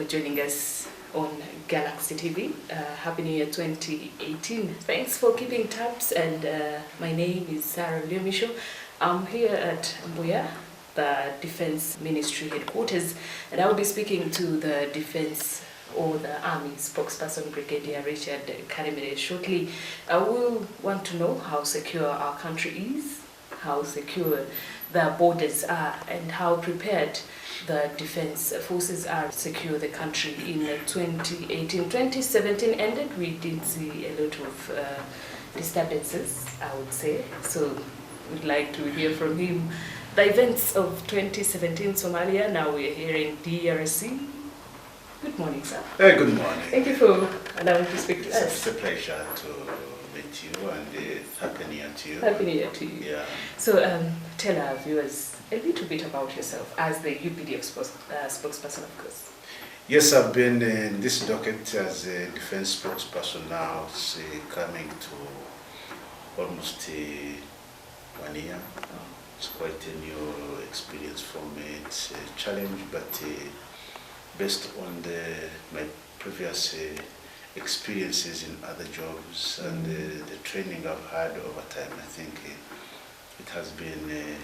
joining us on Galaxy TV. Happy New Year 2018. Thanks for keeping tabs, and my name is Sarah Leomisho. I'm here at Mbuya, the Defense Ministry headquarters, and I'll be speaking to the Defense or the Army spokesperson, Brigadier Richard Karemire, shortly. I will want to know how secure our country is, how secure the borders are, and how prepared the defense forces are to secure the country in 2018. 2017 ended, we did see a lot of disturbances, I would say. So we'd like to hear from him the events of 2017 Somalia. Now we're here in DRC. Good morning, sir. Good morning. Thank you for allowing to speak to us. It's a pleasure to meet you, and Happy New Year to you. Happy New Year to you. Yeah. So tell our viewers a little bit about yourself as the UPDF spokesperson, of course. Yes, I've been in this docket as a defense spokesperson now. It's coming to almost 1 year. It's quite a new experience for me. It's a challenge, but based on my previous experiences in other jobs and the training I've had over time, I think it has been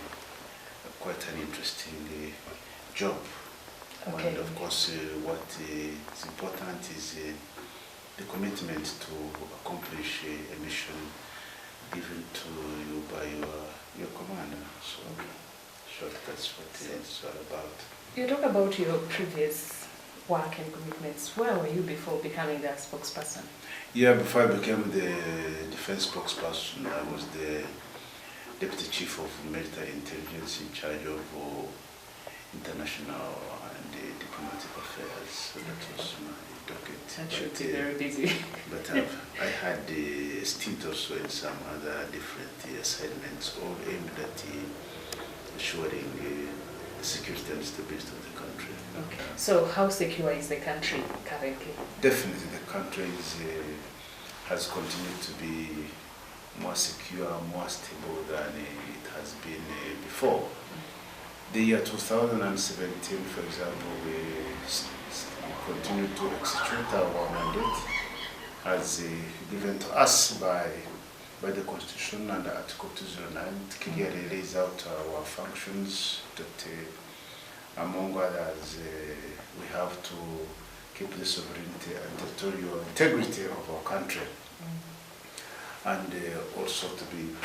quite an interesting job. Okay. And of course, what is important is the commitment to accomplish a mission given to you by your commander. So, sure, that's what it's all about. You talk about your previous work and commitments. Where were you before becoming the spokesperson? Yeah, before I became the defense spokesperson, I was the Deputy Chief of Military Intelligence in charge of international and diplomatic affairs. So that was my docket. That should be very busy. But I had a stint also in some other different assignments, all aimed at assuring the security and stability of the country. Okay. So how secure is the country currently? Definitely the country has continued to be more secure, more stable than it has been before. The year 2017, for example, we continued to execute our mandate as given to us by the Constitution under Article 209. It clearly lays out our functions that, among others, we have to keep the sovereignty and territorial integrity of our country. And also to be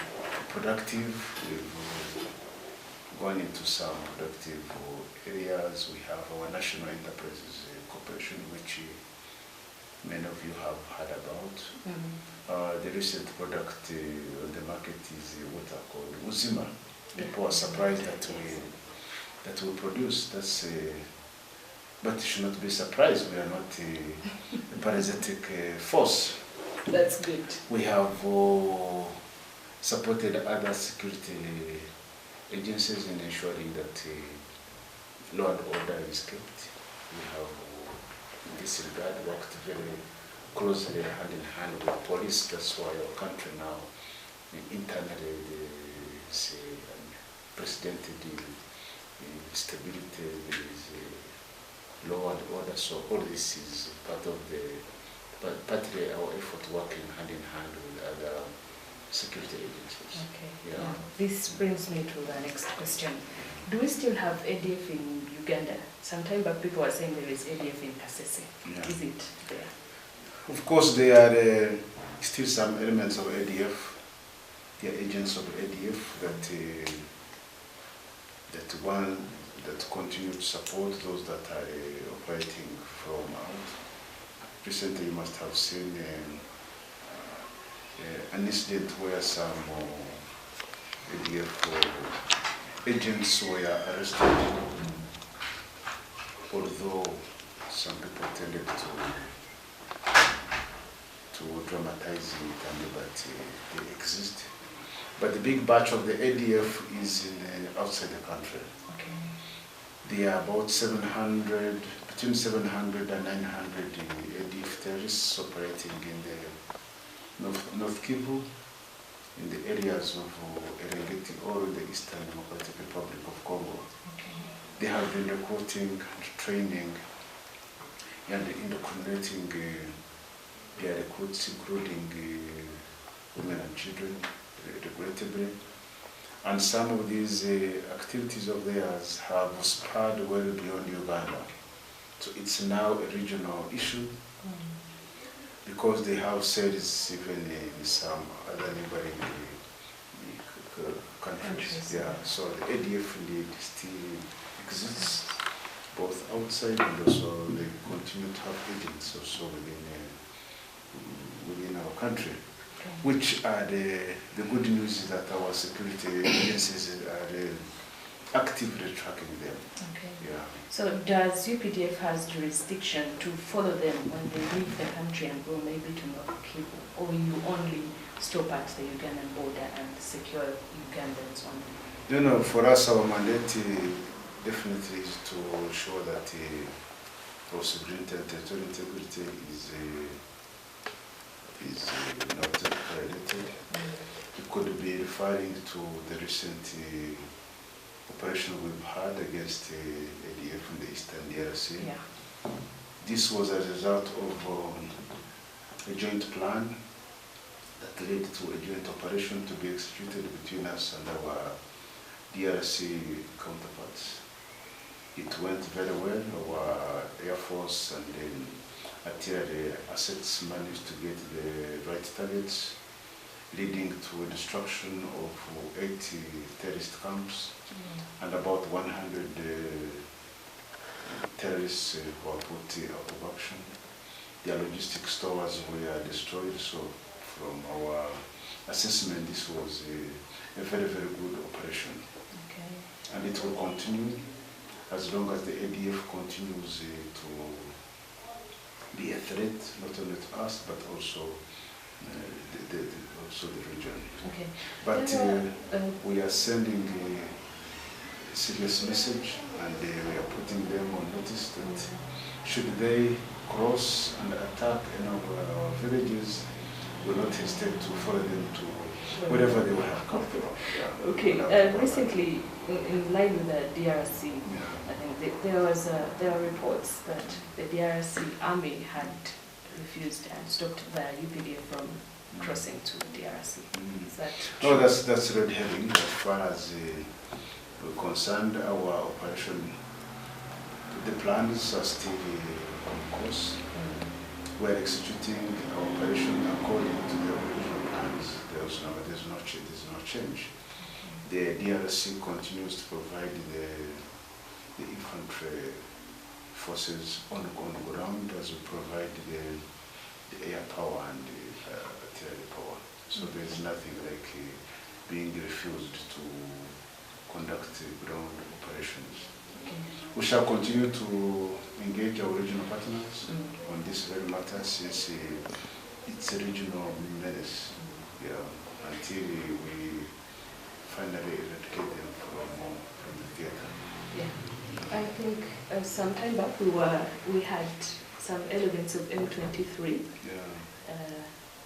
productive. We've gone into some productive areas. We have our National Enterprises Corporation, which many of you have heard about. The recent product on the market is what are called Uzima. People are surprised that we produce. But you should not be surprised. We are not a parasitic force. That's good. We have supported other security agencies in ensuring that law and order is kept. We have, in this regard, worked very closely hand in hand with police. That's why our country now, internally, is unprecedented stability, there is law and order. So all this is partly our effort working hand in hand with other security agencies. Okay. Yeah. This brings me to the next question. Do we still have ADF in Uganda? Sometime back people are saying there is ADF in Kasese. Yeah. Is it there? Of course, there are still some elements of ADF. There are agents of ADF that continue to support those that are operating from out. Recently, you must have seen an incident where some ADF agents were arrested, although some people tended to dramatize it, but they exist. But the big batch of the ADF is outside the country. Okay. There are about 700, between 700 and 900 ADF terrorists operating in the North Kivu, in the areas of Erengeti or in the Eastern Democratic Republic of Congo. Okay. They have been recruiting and training and indoctrinating their recruits, including women and children, regrettably. And some of these activities of theirs have spread well beyond Uganda. So it's now a regional issue because they have cells even in some other neighboring countries. Yeah. So the ADF indeed still exists both outside and also they continue to have agents also within our country. Which are the good news is that our security agencies are actively tracking them. Okay. Yeah. So does UPDF has jurisdiction to follow them when they leave the country and go maybe to North Kivu, or you only stop at the Ugandan border and secure Ugandans only? No, for us our mandate definitely is to ensure that our sovereignty and territorial integrity is not violated. It could be referring to the recent operation we've had against ADF in the Eastern DRC. Yeah. This was a result of a joint plan that led to a joint operation to be executed between us and our DRC counterparts. It went very well. Our Air Force and then artillery assets managed to get the right targets, leading to a destruction of 80 terrorist camps and about 100 terrorists who were put out of action. Their logistic stores were destroyed, so from our assessment this was a very, very good operation. Okay. And it will continue as long as the ADF continues to be a threat, not only to us, but also also the region. Okay. But we are sending a serious message, and we are putting them on notice that should they cross and attack any of our villages, we will not hesitate to follow them to wherever they will have come from. Yeah. Okay. Recently, in line with the DRC, I think there are reports that the DRC army had refused and stopped the UPDF from crossing to DRC. Is that true? No, that's red herring. As far as we're concerned, our operation, the plans are still on course. We're executing our operation according to the original plans. There's no change. The DRC continues to provide the infantry forces on ground as we provide the air power and the artillery power. So there's nothing like being refused to conduct ground operations. We shall continue to engage our regional partners on this very matter since it's a regional menace, until we finally eradicate them from the theater. Yeah, I think some time back we had some elements of M23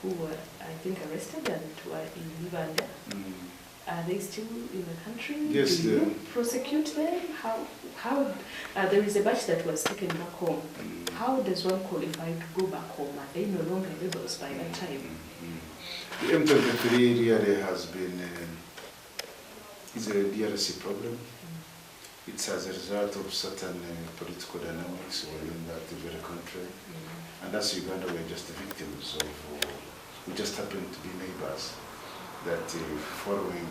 who were, I think, arrested and were in Uganda. Are they still in the country? Yes. Do you prosecute them? How there is a batch that was taken back home. How does one qualify to go back home? Are they no longer rebels by that time? The M23 really has been is a DRC problem. It's as a result of certain political dynamics within that very country. And as Uganda, we're just victims of, we just happen to be neighbors. That following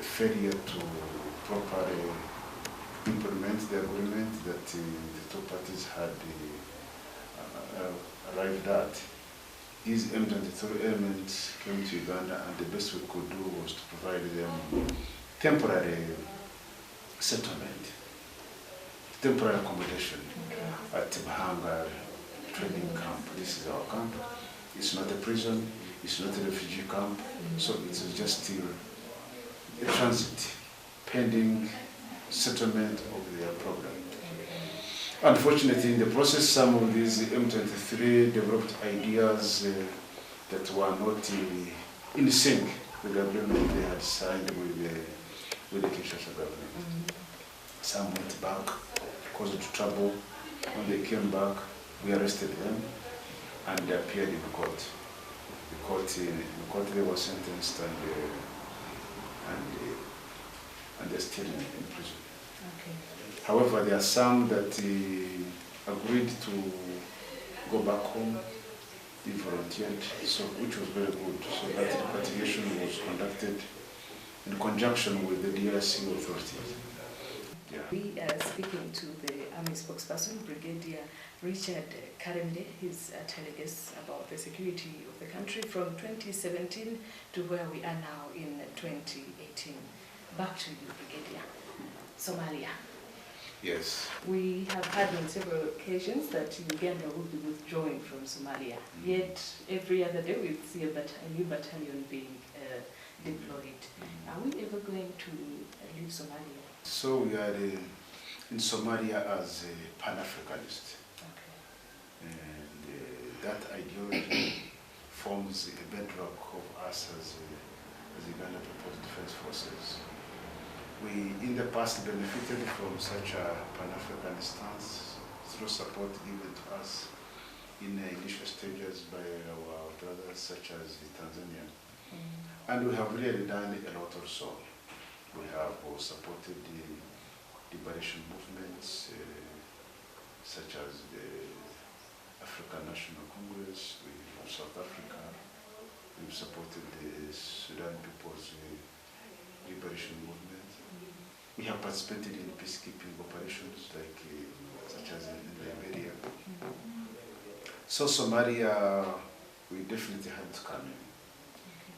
failure to properly implement the agreement that the two parties had arrived at, these M23 elements came to Uganda, and the best we could do was to provide them temporary settlement, temporary accommodation at Bahanga training camp. This is our camp. It's not a prison. It's not a refugee camp, so it's just still a transit, pending settlement of their problem. Unfortunately, in the process, some of these M23 developed ideas that were not in sync with the agreement they had signed with the Kinshasa government. Some went back, caused trouble, When they came back, we arrested them and they appeared in court. The court they were sentenced and they're still in prison. Okay. However, there are some that agreed to go back home. They volunteered, so which was very good. So that repatriation was conducted in conjunction with the DRC authorities. Yeah. We are speaking to the Army spokesperson, Brigadier Richard Karemire. He's telling us about the security of the country from 2017 to where we are now in 2018. Back to you, Brigadier. Somalia. Yes. We have had on several occasions that Uganda will be withdrawing from Somalia. Yet every other day we see a new battalion being deployed. Are we ever going to leave Somalia? So we are in Somalia as a Pan-Africanist. Okay. And that ideology forms a bedrock of us as Uganda People's Defense Forces. We, in the past, benefited from such a Pan-African stance through support given to us in initial stages by our brothers such as Tanzania. And we have really done a lot also. We have supported the liberation movements such as the African National Congress, of South Africa. We've supported the Sudan People's Liberation Movement. We have participated in peacekeeping operations like such as in Liberia. So Somalia, we definitely had to come in.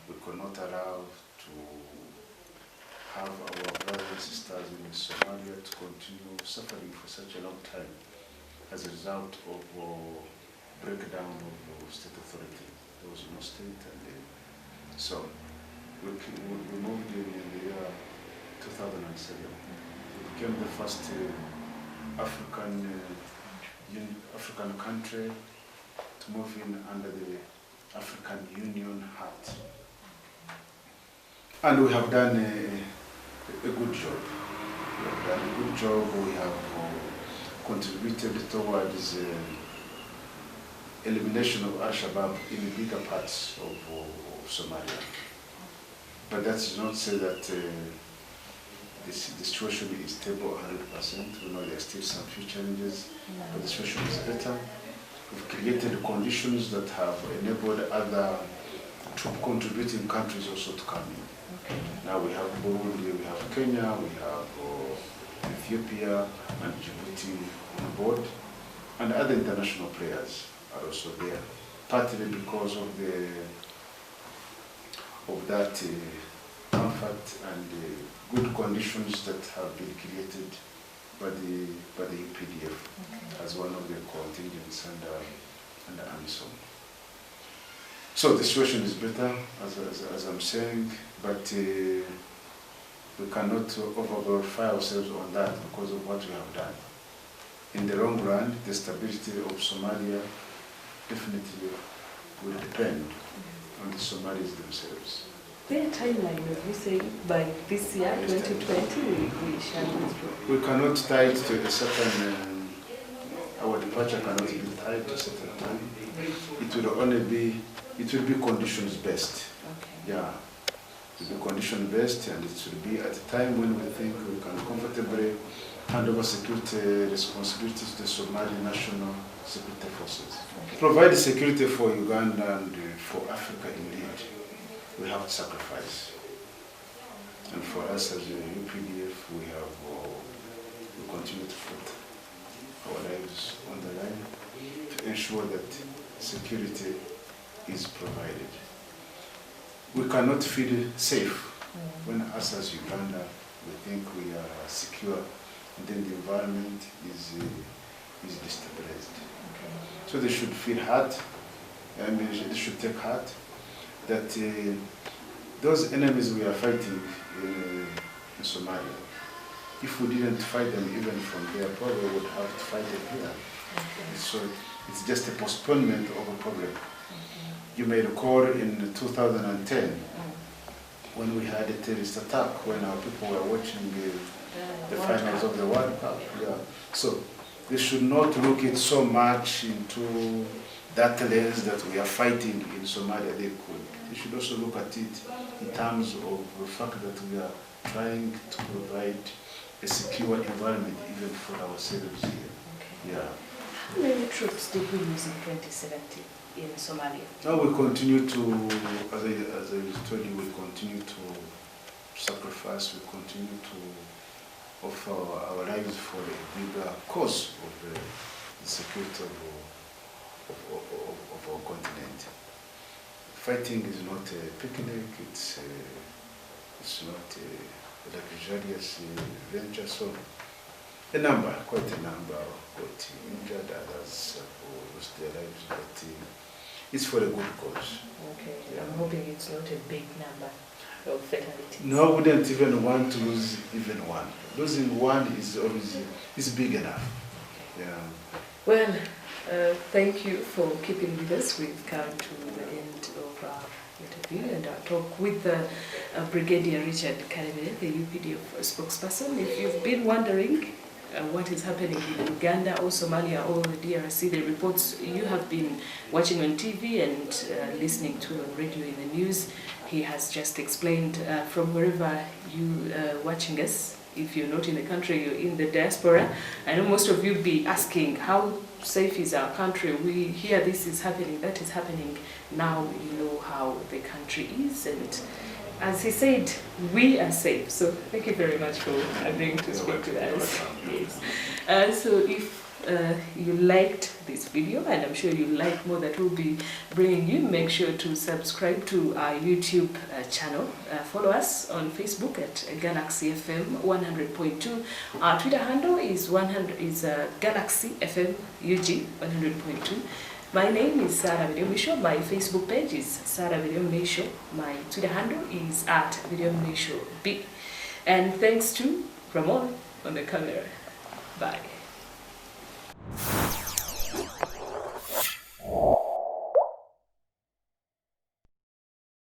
We could not allow to have our brothers and sisters in Somalia to continue suffering for such a long time as a result of breakdown of state authority. There was no state, and so we moved in the year 2007. We became the first African country to move in under the African Union hat. And we have done a good job. We have done a good job. We have contributed towards elimination of Al-Shabaab in bigger parts of Somalia. But that does not say that the situation is stable 100%. We know there are still some few challenges, but the situation is better. We've created conditions that have enabled other troop contributing countries also to come in. Okay. Now we have Burundi, we have Kenya, we have Ethiopia and Djibouti on board, and other international players are also there, partly because of that comfort and good conditions that have been created by the UPDF as one of the contingents under AMISOM. So the situation is better, as I'm saying, but we cannot over-glorify ourselves on that because of what we have done. In the long run, the stability of Somalia definitely will depend on the Somalis themselves. Their timeline, you say by this year, 2020, we shall withdraw. We cannot tie it to a certain, our departure cannot be tied to a certain time. It will only be, it will be conditions based. Okay. Yeah, it will be condition based, and it will be at a time when we think we can comfortably hand over security responsibilities to the Somali National Security Forces. Okay. Provide security for Uganda and for Africa indeed. We have to sacrifice. And for us as a UPDF, we continue to put our lives on the line to ensure that security is provided. We cannot feel safe when us as Uganda, we think we are secure, and then the environment is destabilized. Okay. So they should feel heart, and they should take heart that those enemies we are fighting in Somalia, if we didn't fight them even from there, probably we would have to fight them here. Okay. So it's just a postponement of a problem. Okay. You may recall in 2010, when we had a terrorist attack, when our people were watching the finals of the World Cup. Yeah. So they should not look it so much into that lens that we are fighting in Somalia. They should also look at it in terms of the fact that we are trying to provide a secure environment even for ourselves here. Okay. Yeah. How many troops did we lose in 2017 in Somalia? Now we continue to, as I told you, we continue to sacrifice, we continue to offer our lives for a bigger cause of the security of our continent. Fighting is not a picnic, it's not a luxurious venture, so quite a number got injured, others lost their lives, but it's for a good cause. Okay, yeah. I'm hoping it's not a big number of fatalities. No, I wouldn't even want to lose even one. Losing one is always big enough. Yeah. Well, thank you for keeping with us. We've come to the end of our interview and our talk with Brigadier Richard Karemire, the UPDF spokesperson. If you've been wondering what is happening in Uganda or Somalia or the DRC, the reports you have been watching on TV and listening to on radio in the news, he has just explained from wherever you are watching us. If you're not in the country, you're in the diaspora. I know most of you will be asking, how safe is our country? We hear this is happening, that is happening. Now you know how the country is. And as he said, we are safe. So thank you very much for agreeing to speak to us. Yes. So if you liked this video, and I'm sure you like more that we'll be bringing you, make sure to subscribe to our YouTube channel. Follow us on Facebook at Galaxy FM 100.2. Our Twitter handle is Galaxy FM UG 100.2. My name is Sarah Video Misho. My Facebook page is Sarah Video Misho. My Twitter handle is @Video Misho B. And thanks to Ramon on the camera. Bye.